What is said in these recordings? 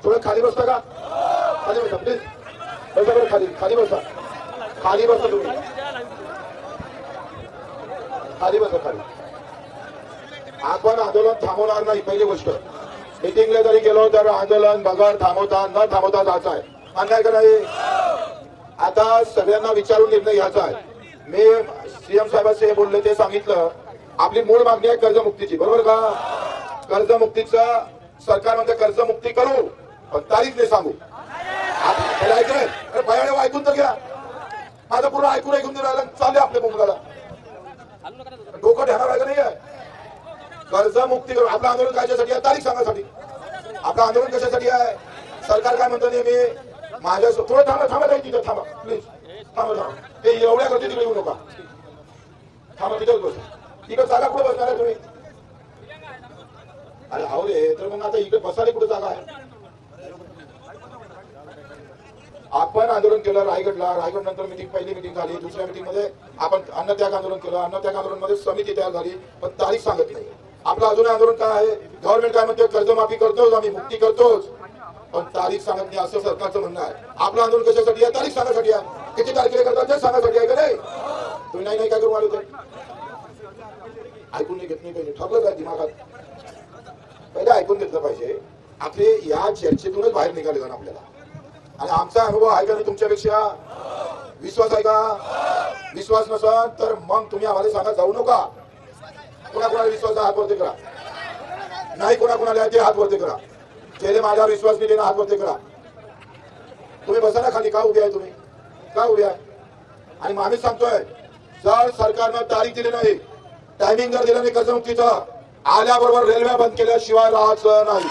थोडं खाली बसता का? खाली बसा प्लीज, बसा बरं, खाली खाली बसा, खाली बसा तुम्ही, खाली बसा खाली. आपण आंदोलन थांबवणार नाही. पहिली गोष्ट, मिटिंगला जरी गेलो तर आंदोलन बगर थांबवता न थांबवता जायचं आहे. अन्याय का नाही? आता सगळ्यांना विचारून निर्णय घ्यायचा आहे. मी सीएम साहेबांचे बोलले ते सांगितलं, आपली मूळ मागणी आहे कर्जमुक्तीची, बरोबर का? कर्जमुक्तीचं सरकार म्हणते कर्जमुक्ती करू, पण तारीख नाही सांगू. ऐकलंय? भयाने ऐकून तर घ्या, माझं पूर्ण ऐकून राहिलं चालले आपल्या मुंबईला. डोकं ठेवणार आहे का नाही आहे? कर्जमुक्ती करू. आपलं आंदोलन कशासाठी आहे? तारीख सांगण्यासाठी. आपलं आंदोलन कशासाठी आहे? सरकार काय म्हणतं नेहमी माझ्या थोडं थांबा तिथं थांबा प्लीज, थांबा. ते एवढ्या गर्दी तिकडे येऊ नका, थांबा तिथेच बस. इकडे जागा कुठे बसणार आहे तुम्ही? अरे हाव रे, तर मग आता इकडे बसायला कुठे जागा आहे? आपण आंदोलन केलं रायगडला, रायगड नंतर पहिली मिटिंग झाली, दुसऱ्या मिटिंग मध्ये आपण अन्नत्याग आंदोलन केलं, अन्नत्याग आंदोलन मध्ये समिती तयार झाली, पण तारीख सांगत नाही. आपलं अजून आंदोलन काय आहे? गव्हर्नमेंट काय म्हणते? कर्जमाफी करतोच आम्ही, मुक्ती करतोच, पण तारीख सांगत नाही, असं सरकारचं म्हणणं आहे. आपलं आंदोलन कशासाठी आहे? तारीख सांगण्यासाठी आहे. किती तारखेला करतात ते सांगण्यासाठी आहे का नाही? तुम्ही नाही काय करून आलो ते ऐकून नाही घेत नाही. पहिले ठरलं काय दिमागात? पहिले ऐकून घेतलं पाहिजे. आपले या चर्चेतूनच बाहेर निघाले जाणं आपल्याला. आणि आमचा अनुभव आहे का नाही तुमच्यापेक्षा? विश्वास आहे का? विश्वास नसेल तर मग तुम्ही आम्हाला सांगा जाऊ नका. कोणाकोणाला विश्वास हात वरती करा. नाही कोणाकोणाला ते हात वरती करा. केले माझ्यावर विश्वास नाही देणं हात वरती करा. तुम्ही बसा ना खाली. का उभे आहे तुम्ही? का उभे आहे? आणि मग आम्ही सांगतोय, जर सरकारनं तारीख दिली नाही, टायमिंग जर दिलं नाही कर्जमुक्तीचं, आल्याबरोबर रेल्वे बंद केल्याशिवाय राहायचं नाही.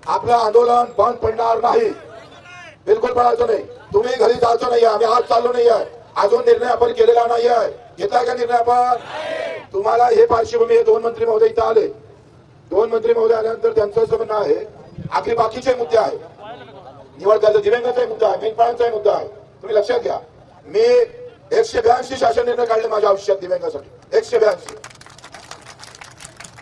आपलं आंदोलन बंद पडणार नाही, बिलकुल पडायचं नाही. तुम्ही घरी जायचं नाही. आम्ही आज चाललो नाही आहे. अजून निर्णय आपण केलेला नाही आहे. घेतलाय का निर्णय आपण? तुम्हाला हे पार्श्वभूमी आहे. 2 मंत्री महोदय इथं आले. 2 मंत्री महोदय आल्यानंतर त्यांचं असं म्हणणं आहे, आपले बाकीचे मुद्दे आहे, निवड करायचा दिव्यांगाचा मुद्दा आहे, मेंढपाळांचा मुद्दा आहे. तुम्ही लक्षात घ्या, मी 182 शासन निर्णय काढले माझ्या आयुष्यात दिव्यांगासाठी. 182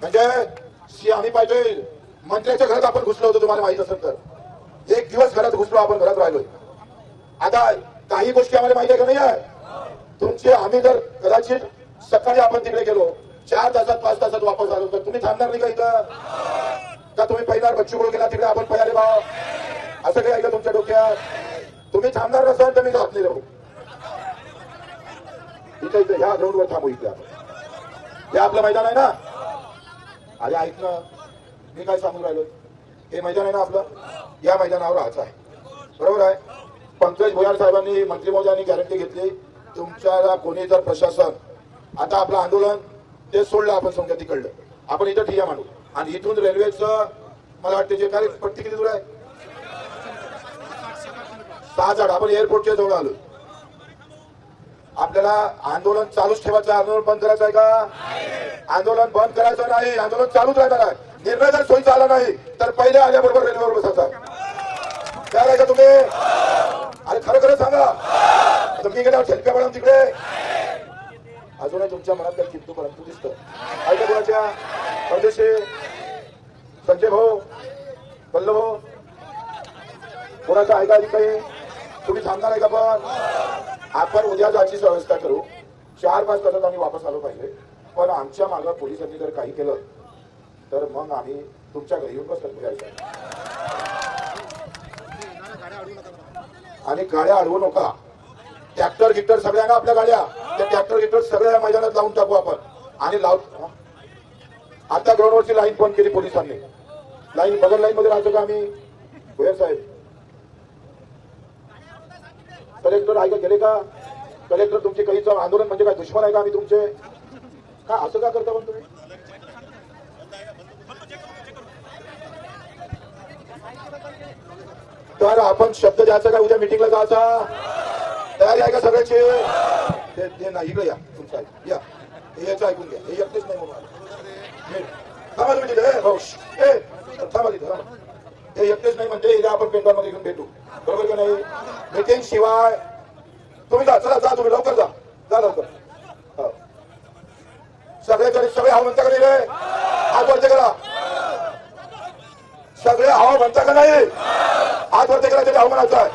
म्हणजे आम्ही पाहिजे मंत्र्याच्या घरात आपण घुसलो होतो. तुम्हाला माहित असेल तर 1 दिवस घरात घुसलो, आपण घरात राहिलोय. आता काही गोष्टी आम्हाला माहिती आहे का नाही आहे तुमचे? आम्ही जर कदाचित सकाळी आपण तिकडे गेलो, 4 तासात 5 तासात वापस आलो तर तुम्ही थांबणार नाही का इथं? का तुम्ही पहिला बच्चूकडे गेला तिकडे आपण पयाले भाव, असं काही ऐकलं तुमच्या डोक्यात? तुम्ही थांबणार नसाल तर मी जात नाही राहू. इथे ह्या ग्राउंडवर थांबू. इथे आपण हे आपलं मैदान आहे ना. अरे ऐक ना, मी काय सांगून राहिलो, हे मैदान आहे ना आपलं, या मैदानावर राहायचं आहे, बरोबर आहे? पंकज भुयार साहेबांनी, मंत्री महोदयांनी गॅरंटी घेतली, तुमच्याला कोणी जर प्रशासन आता आपलं आंदोलन ते सोडलं, आपण समजा तिकडलं, आपण इथं ठिय्या मांडू. आणि इथून रेल्वेचं मला वाटतं जे काय पट्टी किती दूर आहे? 6 आपण एअरपोर्टच्या जवळ आलो. आपल्याला आंदोलन चालूच ठेवायचं, आंदोलन बंद करायचं आहे का? आंदोलन बंद करायचं नाही, आंदोलन चालूच राहणार आहे. निर्णय जर सोयीचा आला नाही तर पहिले आल्याबरोबर रेल्वेवर बसायचा. काय आहे का तुम्ही? अरे खरं खरं सांगा. तुम्ही गेल्यावर सेल्फ्या मॅडम तिकडे अजूनही तुमच्या मनात काही किंतू परंतु दिसतं. ऐका कोणाच्या? परदेशी संजय भाऊ, पल्लव भाऊ, कोणाचं ऐका आधी काही? तुम्ही थांबणार आहे का? पण आपण उद्या जायची व्यवस्था करू. 4-5 तासात आम्ही वापस आलो पाहिजे. पण आमच्या मागं पोलिसांनी जर काही केलं तर मग आम्ही तुमच्या घरी येऊन बसतो. आणि गाड्या अडवू नका. ट्रॅक्टर गिक्टर सगळ्यांना आपल्या गाड्या, त्या ट्रॅक्टर गिक्टर सगळ्या मैदानात लावून टाकू आपण. आणि आता ग्राउंडवरची लाईन बंद केली पोलिसांनी. लाईन बगल लाईन मध्ये राहतो का आम्ही? भुयार साहेब, कलेक्टर ऐका गेले का? कलेक्टर तुमचे काही आंदोलन म्हणजे काय दुश्मन आहे का आम्ही तुमचे? का असं का करता पण तुम्ही? तर आपण शब्द द्यायचा का? उद्या मिटिंगला जायचा तयारी आहे का सगळ्याची? ते नाही इकडे या, तुमचं या, हे याचं ऐकून घ्या. हे एकटेच नाही म्हणून थांबा तुम्ही तिथे. थांबा तिथे. हे एकटेच नाही म्हणते, आपण पेंडॉल मध्ये घेऊन भेटू, बरोबर का नाही? मीटिंग शिवाय तुम्ही जा. चला जा, तुम्ही लवकर जा लवकर. सगळे हवं म्हणता का नाही रे? हात वरती करा. सगळे हाव म्हणता का नाही? हात वरती केला तरी हाव म्हणायचं आहे.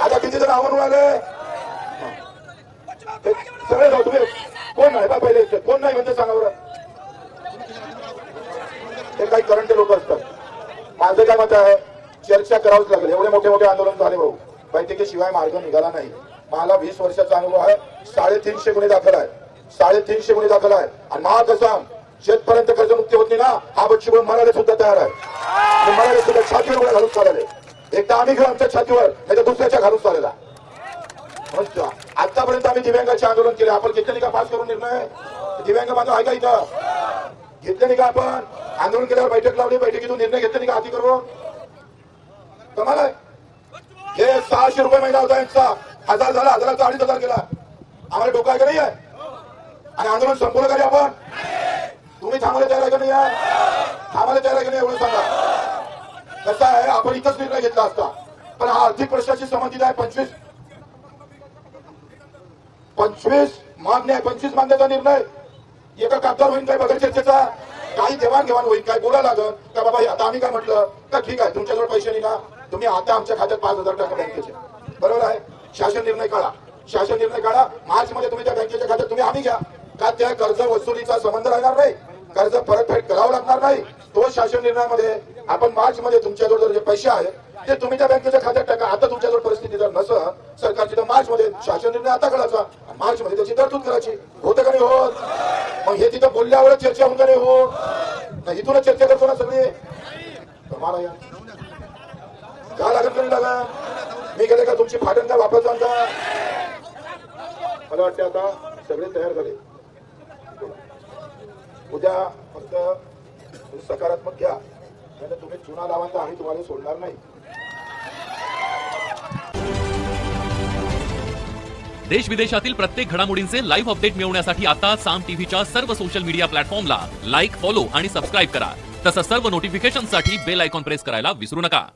आता किती जण हाव म्हणून आले? सगळे जाऊ. तुम्ही कोण नाही बा पहिले कोण नाही म्हणते सांगा बरं. हे काही करंट लोक असतात. माझं काय मत आहे, चर्चा करावंच लागेल. एवढे मोठे मोठे आंदोलन झाले भाऊ, बैठकीशिवाय मार्ग निघाला नाही. मला 20 वर्षाचा अनुभव आहे. 350 गुन्हे दाखल आहे. 350 गुन्हे दाखल आहे. आणि महाकसम शेतपर्यंत कर्जमुक्ती होत नाही ना, हा बच्चू मरायला सुद्धा तयार आहे. मरायला सुद्धा छातीवर उड्या घालून चालले. एकदा आम्ही घेऊ आमच्या छातीवर, नाही तर दुसऱ्याच्या घालून चाललेला. आतापर्यंत आम्ही दिव्यांगाचे आंदोलन केले. आपण घेतले नाही का पास करून निर्णय? दिव्यांग बांधव आहे का इथं? घेतले नाही का आपण? आंदोलन केल्यावर बैठक लावली, बैठकीतून निर्णय घेतले नाही का हाती करून? कमाल आहे. हे 600 रुपये महिना होता यांचा. 1000 झाला, 1000चा 2500 केला. आम्हाला डोकं आहे का नाही आहे? आणि आंदोलन संपवलं का आपण? तुम्ही थांबायला तयार आहे का नाही? थांबायला तयार आहे का नाही एवढं सांगा. कसं आहे, आपण इथंच निर्णय घेतला असता, पण हा आर्थिक प्रश्नाशी संबंधित आहे. 25 मागण्या आहे. 25 मागण्याचा निर्णय एका कागदावर होईल काय बघा चर्चेचा? काही देवाणघेवाण होईल काय? बोला लागल का बाबा? आता आम्ही काय म्हटलं का ठीक आहे तुमच्याजवळ पैसे नाही ना, तुम्ही आता आमच्या खात्यात 5000 टाका बँकेचे. बरोबर आहे. शासन निर्णय काढा. शासन निर्णय काढा. मार्च मध्ये तुम्ही त्या बँकेच्या खात्यात तुम्ही आम्ही घ्या. का त्या कर्ज वसुलीचा संबंध राहणार नाही? कर्ज परतफेड करावं लागणार नाही. तो शासन निर्णयामध्ये आपण मार्च मध्ये तुमच्याजवळ जे पैसे आहेत ते तुम्ही त्या बँकेच्या खात्यात टाका. आता तुमच्याजवळ परिस्थिती जर नसं सरकारची तर मार्च मध्ये शासन निर्णय आता करायचा, मार्च मध्ये त्याची तरतूद करायची. होतं का नाही होत? मग हे तिथं बोलल्यावरच चर्चा होऊन का नाही हो? नाही इथूनच चर्चा करतो ना सगळे. तुम्हाला या का लागत नाही लागत? मी गेले का तुमची फाटण काय वापरायचं का? मला वाटते आता सगळे तयार झाले. उद्या फक्त सकारात्मक घ्या, म्हणजे तुम्ही चुना लावा तर आम्ही तुम्हाला सोडणार नाही. देश विदेशातील प्रत्येक घडामोडींचे लाईव्ह अपडेट मिळवण्यासाठी आता साम टीव्हीच्या सर्व सोशल मीडिया प्लॅटफॉर्मला लाईक, फॉलो आणि सबस्क्राईब करा. तसंच सर्व नोटिफिकेशनसाठी बेल आयकॉन प्रेस करायला विसरू नका.